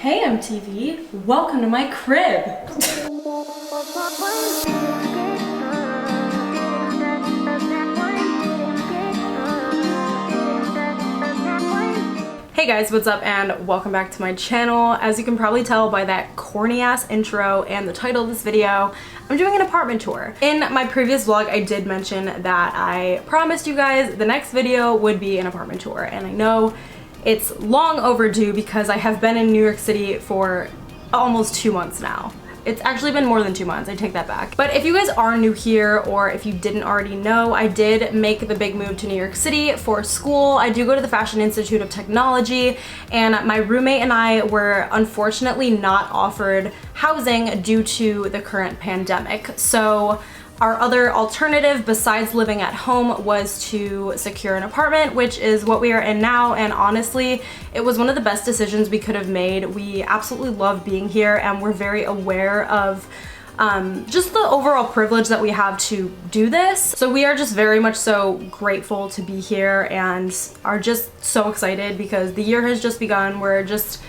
Hey MTV, welcome to my crib. Hey guys, what's up and welcome back to my channel. As you can probably tell by that corny ass intro and the title of this video, I'm doing an apartment tour. In my previous vlog, I did mention that I promised you guys the next video would be an apartment tour, and I know it's long overdue because I have been in New York City for almost 2 months now. It's actually been more than 2 months, I take that back. But if you guys are new here, or if you didn't already know, I did make the big move to New York City for school. I do go to the Fashion Institute of Technology, and my roommate and I were unfortunately not offered housing due to the current pandemic. So our other alternative besides living at home was to secure an apartment, which is what we are in now, and honestly, it was one of the best decisions we could have made. We absolutely love being here, and we're very aware of just the overall privilege that we have to do this. So we are just very much so grateful to be here and are just so excited because the year has just begun. We're just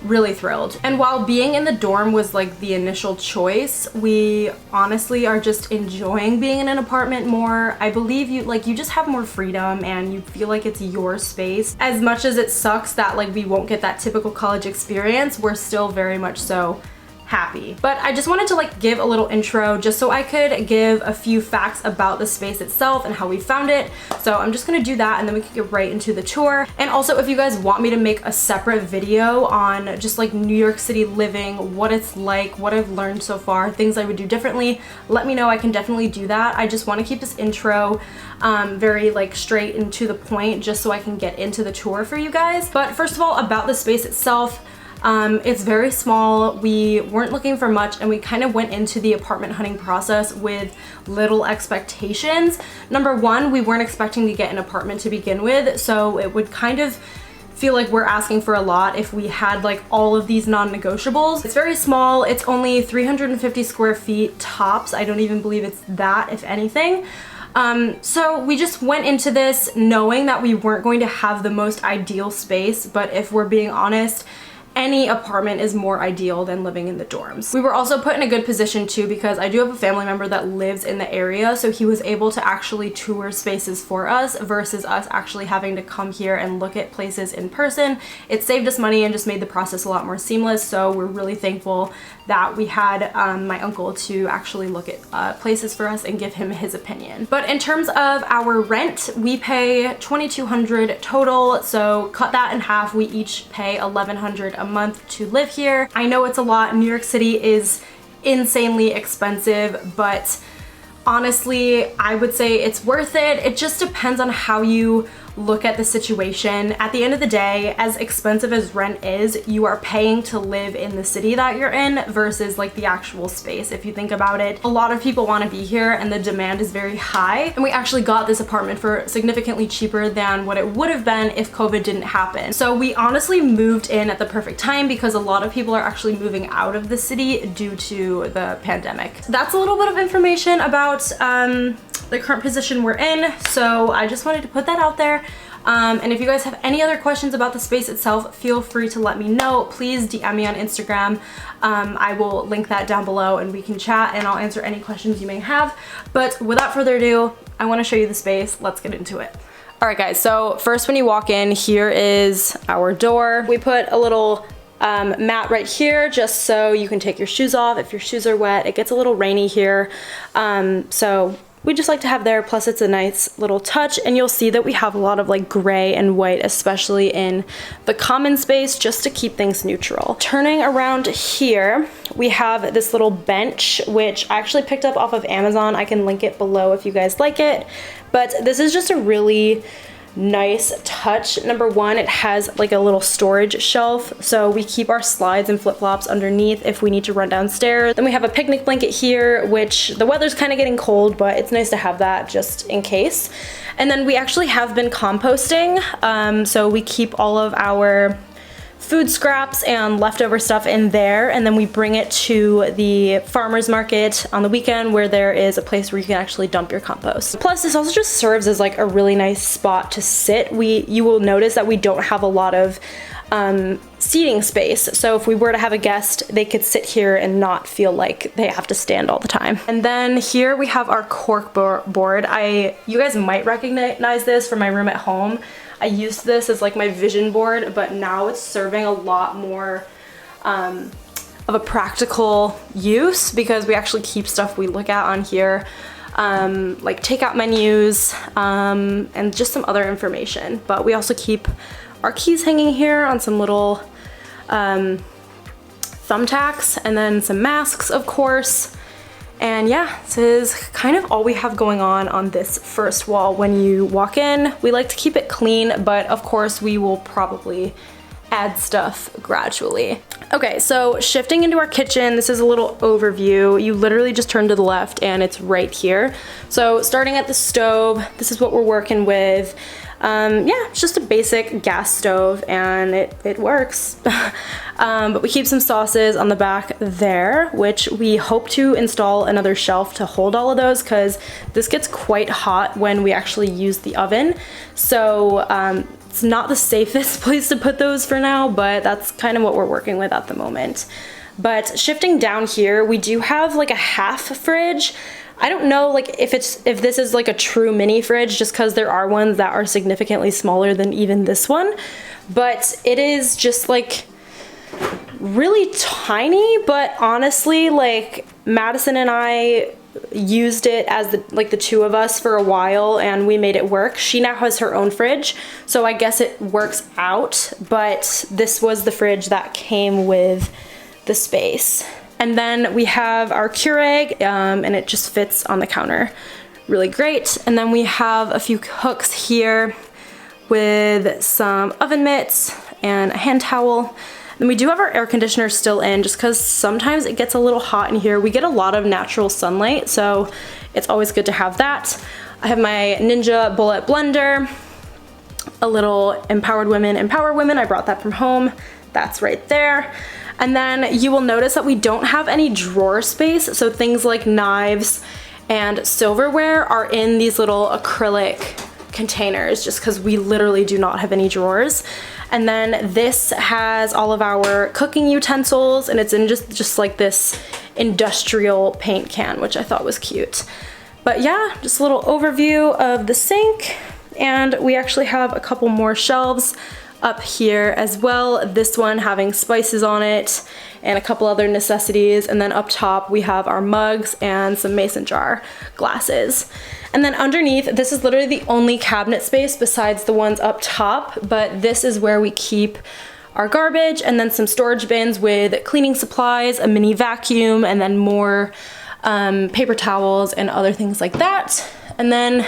really thrilled. And while being in the dorm was like the initial choice, we honestly are just enjoying being in an apartment more. I believe you just have more freedom and you feel like it's your space. As much as it sucks that like we won't get that typical college experience, we're still very much so happy. But I just wanted to like give a little intro just so I could give a few facts about the space itself and how we found it. So I'm just gonna do that and then we can get right into the tour. And also, if you guys want me to make a separate video on just like New York City living, what it's like, what I've learned so far, things I would do differently, let me know. I can definitely do that. I just want to keep this intro very like straight and to the point just so I can get into the tour for you guys. But first of all, about the space itself, it's very small. We weren't looking for much and we kind of went into the apartment hunting process with little expectations. Number one, we weren't expecting to get an apartment to begin with, so it would kind of feel like we're asking for a lot if we had like all of these non-negotiables. It's very small. It's only 350 square feet tops. I don't even believe it's that, if anything. So we just went into this knowing that we weren't going to have the most ideal space, but if we're being honest, any apartment is more ideal than living in the dorms. We were also put in a good position too because I do have a family member that lives in the area, so he was able to actually tour spaces for us versus us actually having to come here and look at places in person. It saved us money and just made the process a lot more seamless, so we're really thankful that we had my uncle to actually look at places for us and give him his opinion. But in terms of our rent, we pay $2,200 total, so cut that in half. We each pay $1,100 a month to live here. I know it's a lot. New York City is insanely expensive, but honestly, I would say it's worth it. It just depends on how you look at the situation. At the end of the day, as expensive as rent is, you are paying to live in the city that you're in versus like the actual space. If you think about it, a lot of people want to be here and the demand is very high. And we actually got this apartment for significantly cheaper than what it would have been if COVID didn't happen. So we honestly moved in at the perfect time because a lot of people are actually moving out of the city due to the pandemic. That's a little bit of information about the current position we're in, so I just wanted to put that out there. And if you guys have any other questions about the space itself, feel free to let me know. Please DM me on Instagram. I will link that down below and we can chat and I'll answer any questions you may have. But without further ado, I want to show you the space. Let's get into it. Alright guys, so first when you walk in, here is our door. We put a little mat right here just so you can take your shoes off if your shoes are wet. It gets a little rainy here, so we just like to have there, plus it's a nice little touch, and you'll see that we have a lot of like gray and white, especially in the common space, just to keep things neutral. Turning around here, we have this little bench, which I actually picked up off of Amazon. I can link it below if you guys like it, but this is just a really nice touch. Number one, it has like a little storage shelf, so we keep our slides and flip-flops underneath if we need to run downstairs. Then we have a picnic blanket here, which the weather's kind of getting cold, but it's nice to have that just in case. And then we actually have been composting, so we keep all of our food scraps and leftover stuff in there, and then we bring it to the farmer's market on the weekend where there is a place where you can actually dump your compost. Plus, this also just serves as like a really nice spot to sit. You will notice that we don't have a lot of seating space, so if we were to have a guest, they could sit here and not feel like they have to stand all the time. And then here we have our cork board. You guys might recognize this from my room at home. I used this as like my vision board, but now it's serving a lot more of a practical use because we actually keep stuff we look at on here, like takeout menus and just some other information. But we also keep our keys hanging here on some little thumbtacks, and then some masks, of course. And yeah, this is kind of all we have going on this first wall. When you walk in, we like to keep it clean, but of course we will probably add stuff gradually. Okay, so shifting into our kitchen, this is a little overview. You literally just turn to the left and it's right here. So starting at the stove, this is what we're working with. Yeah, it's just a basic gas stove and it works. But we keep some sauces on the back there, which we hope to install another shelf to hold all of those because this gets quite hot when we actually use the oven. So it's not the safest place to put those for now, but that's kind of what we're working with at the moment. But shifting down here, we do have like a half fridge. I don't know like if this is like a true mini fridge, just because there are ones that are significantly smaller than even this one, but it is just like really tiny. But honestly, like Madison and I used it as the two of us for a while and we made it work. She now has her own fridge, so I guess it works out, but this was the fridge that came with the space. And then we have our Keurig, and it just fits on the counter really great. And then we have a few hooks here with some oven mitts and a hand towel. And we do have our air conditioner still in just because sometimes it gets a little hot in here. We get a lot of natural sunlight, so it's always good to have that. I have my Ninja Bullet blender, a little Empowered Women Empower Women. I brought that from home. That's right there. And then you will notice that we don't have any drawer space, so things like knives and silverware are in these little acrylic containers just because we literally do not have any drawers. And then this has all of our cooking utensils, and it's in just like this industrial paint can, which I thought was cute. But yeah, just a little overview of the sink, and we actually have a couple more shelves up here as well. This one having spices on it and a couple other necessities. And then up top we have our mugs and some mason jar glasses. And then underneath, this is literally the only cabinet space besides the ones up top, but this is where we keep our garbage, and then some storage bins with cleaning supplies, a mini vacuum, and then more paper towels and other things like that. And then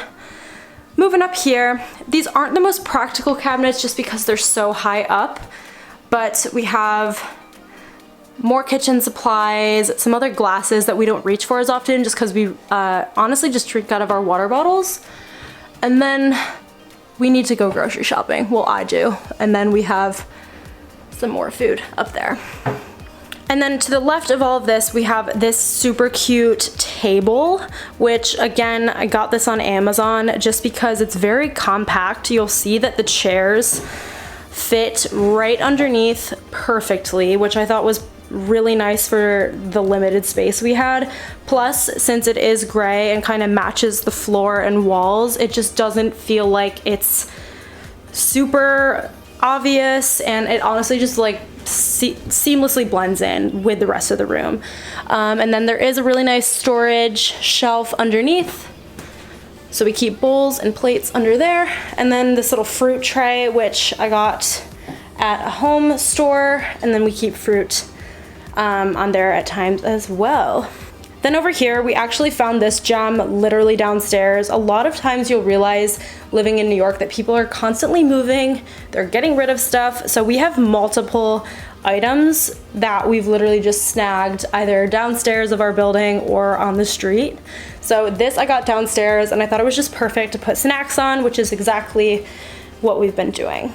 moving up here, these aren't the most practical cabinets just because they're so high up, but we have more kitchen supplies, some other glasses that we don't reach for as often just because we honestly just drink out of our water bottles. And then we need to go grocery shopping. Well, I do. And then we have some more food up there. And then to the left of all of this, we have this super cute table, which again, I got this on Amazon just because it's very compact. You'll see that the chairs fit right underneath perfectly, which I thought was really nice for the limited space we had. Plus, since it is gray and kind of matches the floor and walls, it just doesn't feel like it's super obvious, and it honestly just like seamlessly blends in with the rest of the room. And then there is a really nice storage shelf underneath, so we keep bowls and plates under there. And then this little fruit tray, which I got at a home store, and then we keep fruit on there at times as well. Then over here, we actually found this gem literally downstairs. A lot of times you'll realize living in New York that people are constantly moving, they're getting rid of stuff. So we have multiple items that we've literally just snagged either downstairs of our building or on the street. So this I got downstairs, and I thought it was just perfect to put snacks on, which is exactly what we've been doing.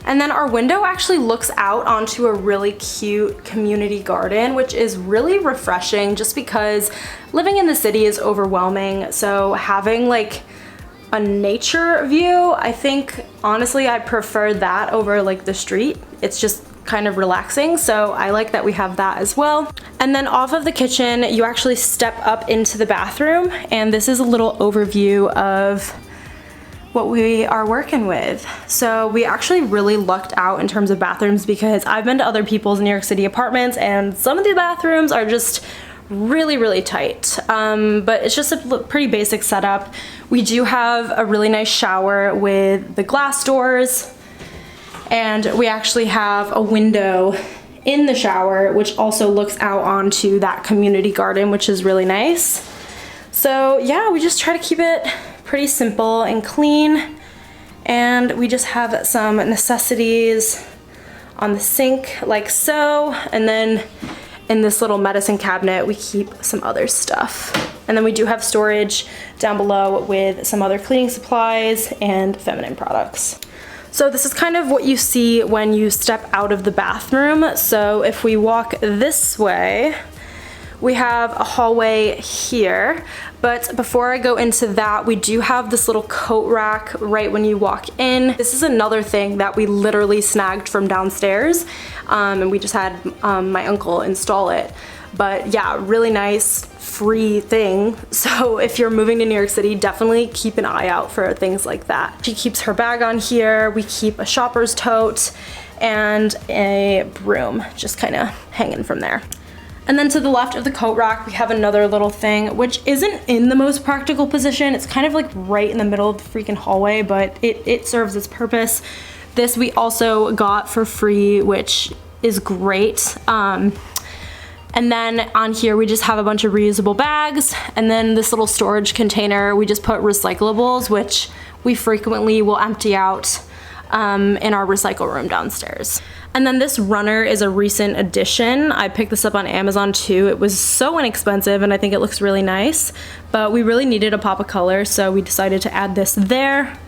And then our window actually looks out onto a really cute community garden, which is really refreshing just because living in the city is overwhelming. So having like a nature view, I think honestly I prefer that over like the street. It's just kind of relaxing, so I like that we have that as well. And then off of the kitchen, you actually step up into the bathroom, and this is a little overview of what we are working with. So we actually really lucked out in terms of bathrooms because I've been to other people's New York City apartments and some of the bathrooms are just really tight, but it's just a pretty basic setup. We do have a really nice shower with the glass doors, and we actually have a window in the shower which also looks out onto that community garden, which is really nice. So yeah, we just try to keep it pretty simple and clean, and we just have some necessities on the sink like so, and then in this little medicine cabinet we keep some other stuff. And then we do have storage down below with some other cleaning supplies and feminine products. So this is kind of what you see when you step out of the bathroom. So if we walk this way, we have a hallway here. But before I go into that, we do have this little coat rack right when you walk in. This is another thing that we literally snagged from downstairs, and we just had my uncle install it. But yeah, really nice free thing. So if you're moving to New York City, definitely keep an eye out for things like that. She keeps her bag on here. We keep a shopper's tote and a broom just kind of hanging from there. And then to the left of the coat rack, we have another little thing, which isn't in the most practical position. It's kind of like right in the middle of the freaking hallway, but it serves its purpose. This we also got for free, which is great. And then on here, we just have a bunch of reusable bags. And then this little storage container, we just put recyclables, which we frequently will empty out in our recycle room downstairs. And then this runner is a recent addition. I picked this up on Amazon too. It was so inexpensive and I think it looks really nice, but we really needed a pop of color, so we decided to add this there.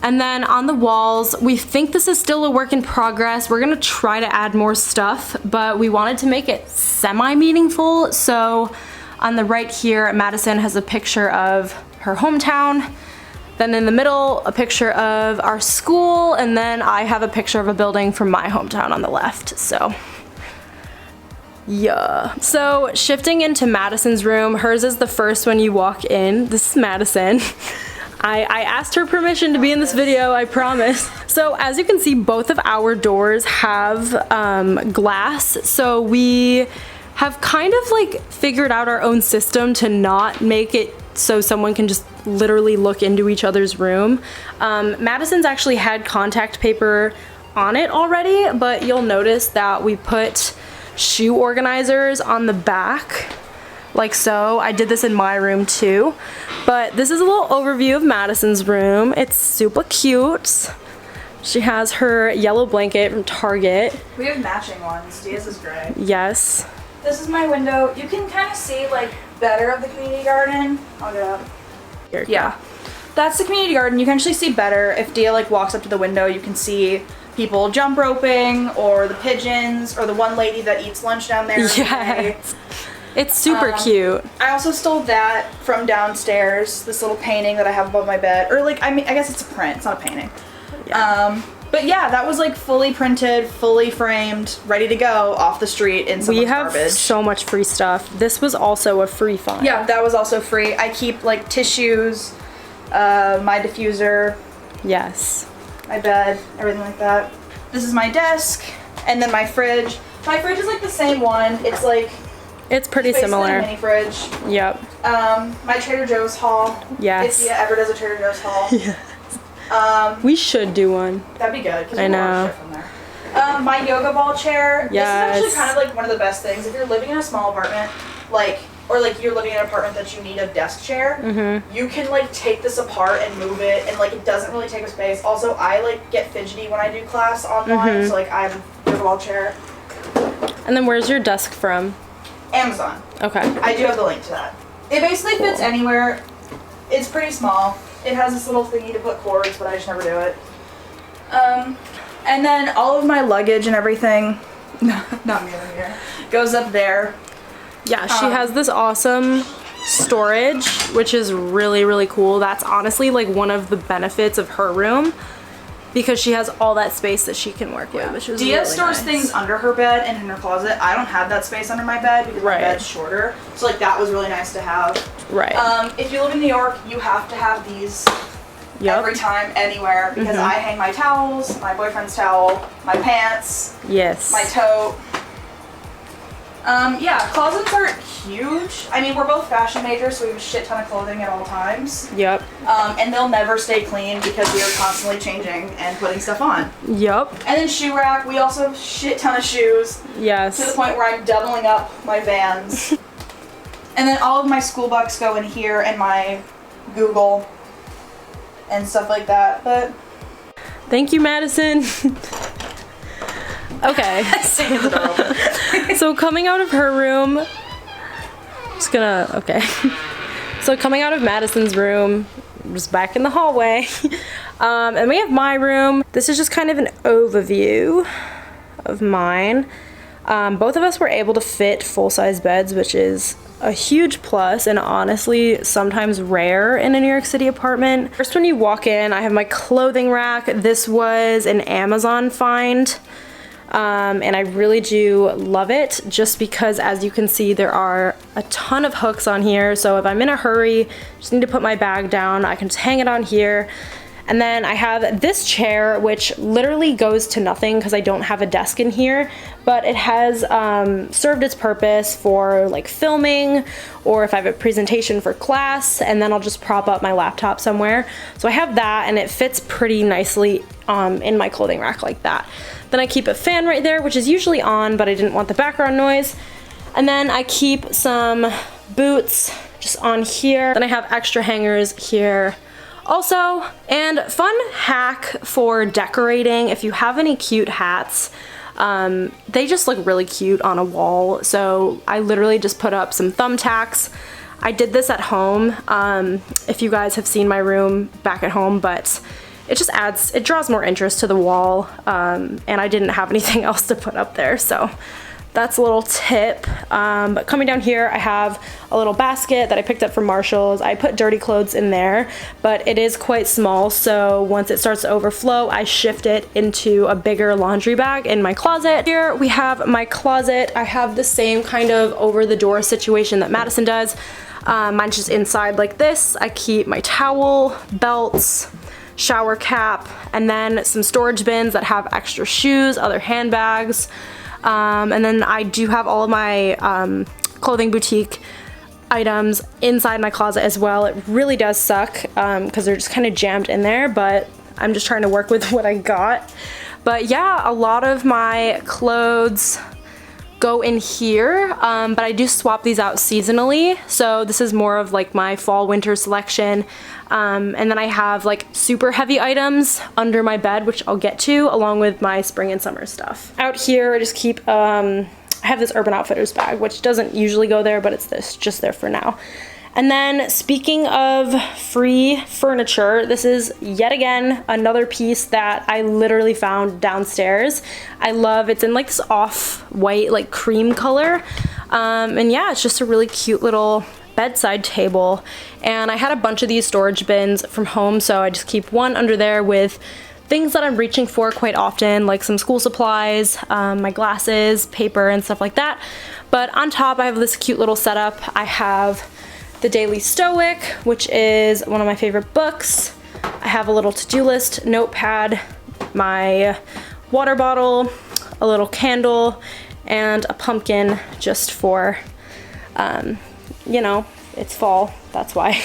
And then on the walls, we think this is still a work in progress. We're gonna try to add more stuff, but we wanted to make it semi-meaningful. So on the right here, Madison has a picture of her hometown. Then in the middle, a picture of our school, and then I have a picture of a building from my hometown on the left, so yeah. So shifting into Madison's room, hers is the first when you walk in. This is Madison. I asked her permission to be in this video, I promise. So as you can see, both of our doors have glass, so we have kind of like figured out our own system to not make it so someone can just literally look into each other's room. Madison's actually had contact paper on it already, but you'll notice that we put shoe organizers on the back, like so. I did this in my room too, but this is a little overview of Madison's room. It's super cute. She has her yellow blanket from Target. We have matching ones. Diaz is gray. Yes. This is my window. You can kind of see like better of the community garden. I'll get up. Here. Yeah. That's the community garden. You can actually see better. If Dia like walks up to the window, you can see people jump roping, or the pigeons, or the one lady that eats lunch down there. Yes. It's super cute. I also stole that from downstairs, this little painting that I have above my bed. Or like, I mean, I guess it's a print, it's not a painting. Yeah. But yeah, that was like fully printed, fully framed, ready to go off the street in someone's garbage. We have so much free stuff. This was also a free find. Yeah, that was also free. I keep like tissues, my diffuser. Yes. My bed, everything like that. This is my desk, and then my fridge. My fridge is like the same one. It's like, it's pretty similar. A mini fridge. Yep. My Trader Joe's haul. Yes. If Dia ever does a Trader Joe's haul. Yes. We should do one. That'd be good. I know. From there. My yoga ball chair. Yes. This is actually kind of like one of the best things. If you're living in a small apartment, like, or like you're living in an apartment that you need a desk chair, you can like take this apart and move it, and like it doesn't really take up space. Also, I like get fidgety when I do class online, so like I have a yoga ball chair. And then where's your desk from? Amazon. Okay. I do have the link to that. It basically fits anywhere. It's pretty small. It has this little thingy to put cords, but I just never do it. And then all of my luggage and everything, not me over here, goes up there. Yeah, she has this awesome storage, which is really, really cool. That's honestly like one of the benefits of her room, because she has all that space that she can work with, which is Dia really stores nice. things under her bed and in her closet. I don't have that space under my bed because my bed's shorter. So like that was really nice to have. Right. If you live in New York, you have to have these every time, anywhere, because I hang my towels, my boyfriend's towel, my pants, my tote. Yeah, closets aren't huge. I mean, we're both fashion majors, so we have a shit ton of clothing at all times. Yep. And they'll never stay clean because we are constantly changing and putting stuff on. Yep. And then shoe rack, we also have a shit ton of shoes. Yes. To the point where I'm doubling up my Vans. And then all of my school bucks go in here and my Google and stuff like that, but... Thank you, Madison. Okay. So coming out of her room, so coming out of Madison's room, just back in the hallway, and we have my room. This is just kind of an overview of mine. Both of us were able to fit full-size beds, which is a huge plus and honestly sometimes rare in a New York City apartment. First, when you walk in, I have my clothing rack. This was an Amazon find. And I really do love it just because, as you can see, there are a ton of hooks on here. So if I'm in a hurry, just need to put my bag down, I can just hang it on here. And then I have this chair, which literally goes to nothing because I don't have a desk in here, but it has served its purpose for like filming, or if I have a presentation for class, and then I'll just prop up my laptop somewhere. So I have that, and it fits pretty nicely in my clothing rack like that. Then I keep a fan right there, which is usually on, but I didn't want the background noise. And then I keep some boots just on here. Then I have extra hangers here also. And fun hack for decorating, if you have any cute hats, they just look really cute on a wall. So I literally just put up some thumbtacks. I did this at home, if you guys have seen my room back at home, but it just adds, it draws more interest to the wall, and I didn't have anything else to put up there, so that's a little tip. But coming down here, I have a little basket that I picked up from Marshall's. I put dirty clothes in there, but it is quite small, so once it starts to overflow, I shift it into a bigger laundry bag in my closet. Here we have my closet. I have the same kind of over-the-door situation that Madison does. Mine's just inside like this. I keep my towel, belts, shower cap, and then some storage bins that have extra shoes, other handbags, and then I do have all of my clothing boutique items inside my closet as well. It really does suck because they're just kind of jammed in there, but I'm just trying to work with what I got. But yeah, a lot of my clothes go in here, but I do swap these out seasonally. So this is more of like my fall winter selection. And then I have like super heavy items under my bed, which I'll get to, along with my spring and summer stuff. Out here, I just keep, I have this Urban Outfitters bag, which doesn't usually go there, but it's this, just there for now. And then speaking of free furniture, this is yet again another piece that I literally found downstairs. I love, it's in like this off-white like cream color. And yeah, it's just a really cute little bedside table. And I had a bunch of these storage bins from home, so I just keep one under there with things that I'm reaching for quite often, like some school supplies, my glasses, paper, and stuff like that. But on top, I have this cute little setup. I have The Daily Stoic, which is one of my favorite books. I have a little to-do list notepad, my water bottle, a little candle, and a pumpkin just for, you know, it's fall, that's why.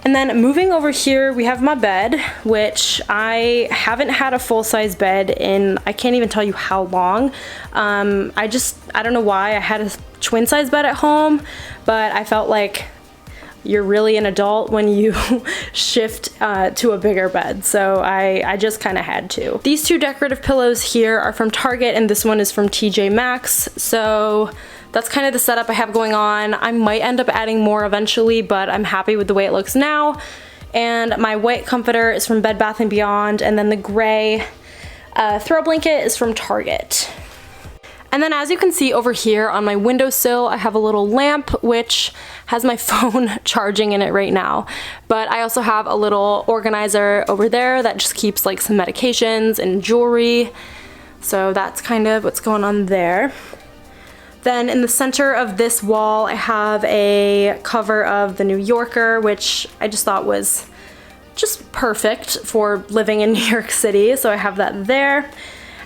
And then moving over here, we have my bed, which I haven't had a full-size bed in, I can't even tell you how long. I don't know why. I had a twin-size bed at home, but I felt like you're really an adult when you shift to a bigger bed, so I just kind of had to. These two decorative pillows here are from Target, and this one is from TJ Maxx, so that's kind of the setup I have going on. I might end up adding more eventually, but I'm happy with the way it looks now. And my white comforter is from Bed Bath & Beyond, and then the gray throw blanket is from Target. And then as you can see over here on my windowsill, I have a little lamp which has my phone charging in it right now. But I also have a little organizer over there that just keeps like some medications and jewelry. So that's kind of what's going on there. Then in the center of this wall, I have a cover of the New Yorker, which I just thought was just perfect for living in New York City. So I have that there.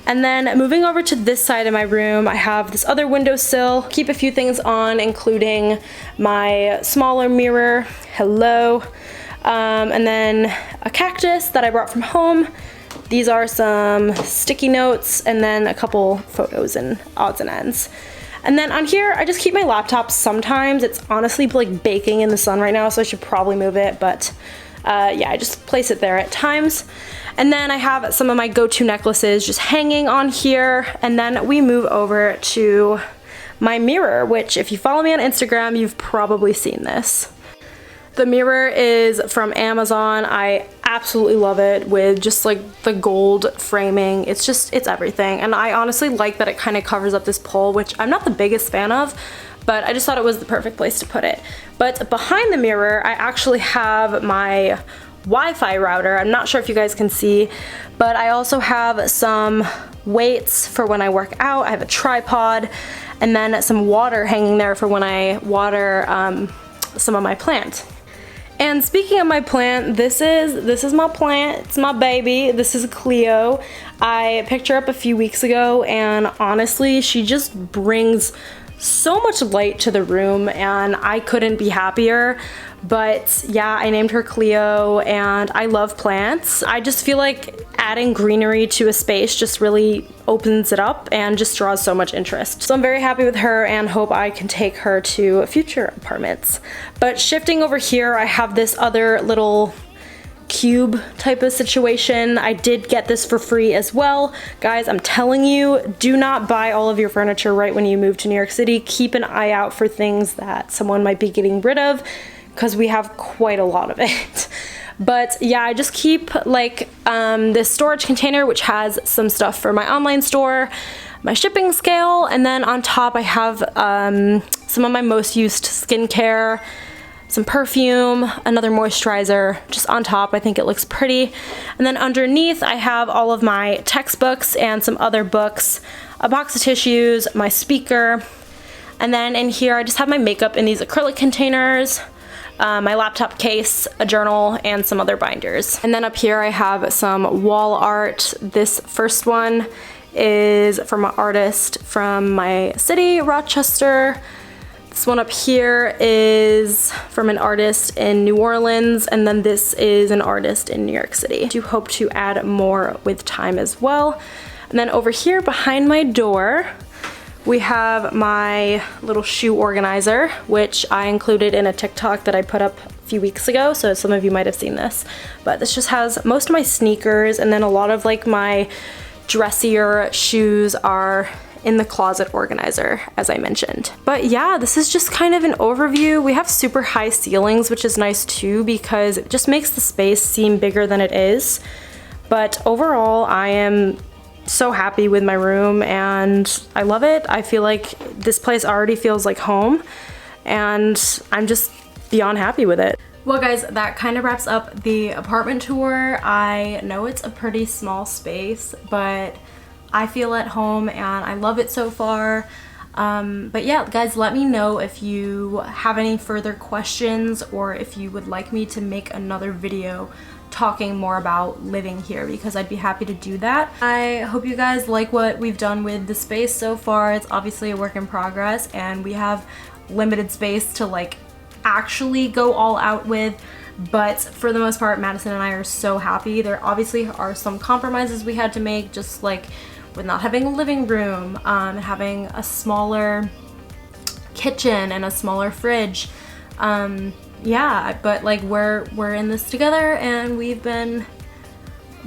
And then moving over to this side of my room, I have this other windowsill. Keep a few things on, including my smaller mirror, hello, and then a cactus that I brought from home. These are some sticky notes and then a couple photos and odds and ends. And then on here, I just keep my laptop sometimes. It's honestly like baking in the sun right now, so I should probably move it, but yeah, I just place it there at times. And then I have some of my go-to necklaces just hanging on here. And then we move over to my mirror, which if you follow me on Instagram, you've probably seen this. The mirror is from Amazon. I absolutely love it with just like the gold framing. It's everything. And I honestly like that it kind of covers up this pole, which I'm not the biggest fan of, but I just thought it was the perfect place to put it. But behind the mirror, I actually have my Wi-Fi router. I'm not sure if you guys can see, but I also have some weights for when I work out. I have a tripod and then some water hanging there for when I water some of my plant. And speaking of my plant, this is my plant. It's my baby. This is Cleo. I picked her up a few weeks ago, and honestly, she just brings so much light to the room, and I couldn't be happier. But yeah, I named her Cleo, and I love plants. I just feel like adding greenery to a space just really opens it up and just draws so much interest. So I'm very happy with her and hope I can take her to future apartments. But shifting over here, I have this other little cube type of situation. I did get this for free as well. Guys, I'm telling you, do not buy all of your furniture right when you move to New York City. Keep an eye out for things that someone might be getting rid of, because we have quite a lot of it. But yeah, I just keep like this storage container which has some stuff for my online store, my shipping scale, and then on top I have some of my most used skincare, some perfume, another moisturizer just on top. I think it looks pretty. And then underneath I have all of my textbooks and some other books, a box of tissues, my speaker, and then in here I just have my makeup in these acrylic containers, my laptop case, a journal, and some other binders. And then up here I have some wall art. This first one is from an artist from my city, Rochester. This one up here is from an artist in New Orleans, and then this is an artist in New York City. I do hope to add more with time as well. And then over here behind my door, we have my little shoe organizer, which I included in a TikTok that I put up a few weeks ago, so some of you might have seen this. But this just has most of my sneakers, and then a lot of like my dressier shoes are in the closet organizer, as I mentioned. But yeah, this is just kind of an overview. We have super high ceilings, which is nice too, because it just makes the space seem bigger than it is. But overall, I am so happy with my room and I love it. I feel like this place already feels like home, and I'm just beyond happy with it. Well guys, that kind of wraps up the apartment tour. I know it's a pretty small space, but I feel at home and I love it so far. But yeah, guys, let me know if you have any further questions or if you would like me to make another video talking more about living here, because I'd be happy to do that. I hope you guys like what we've done with the space so far. It's obviously a work in progress and we have limited space to like actually go all out with, but for the most part Madison and I are so happy. There obviously are some compromises we had to make, just like with not having a living room, having a smaller kitchen and a smaller fridge. Yeah, but like we're in this together and we've been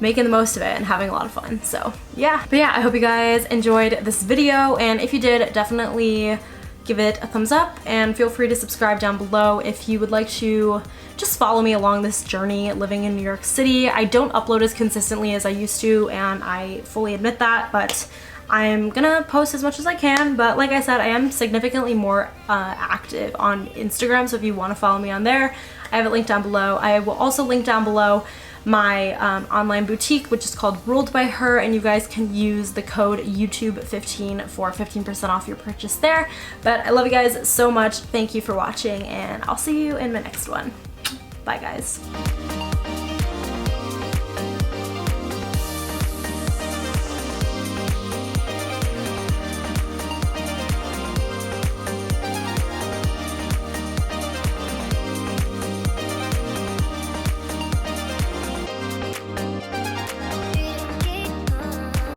making the most of it and having a lot of fun. So yeah, but yeah, I hope you guys enjoyed this video, and if you did, definitely give it a thumbs up, and feel free to subscribe down below if you would like to just follow me along this journey living in New York City. I don't upload as consistently as I used to, and I fully admit that, but I'm gonna post as much as I can. But like I said, I am significantly more active on Instagram, so if you want to follow me on there, I have it linked down below. I will also link down below my online boutique, which is called Ruled by Her, and you guys can use the code YouTube15 for 15% off your purchase there. But I love you guys so much. Thank you for watching, and I'll see you in my next one. Bye guys.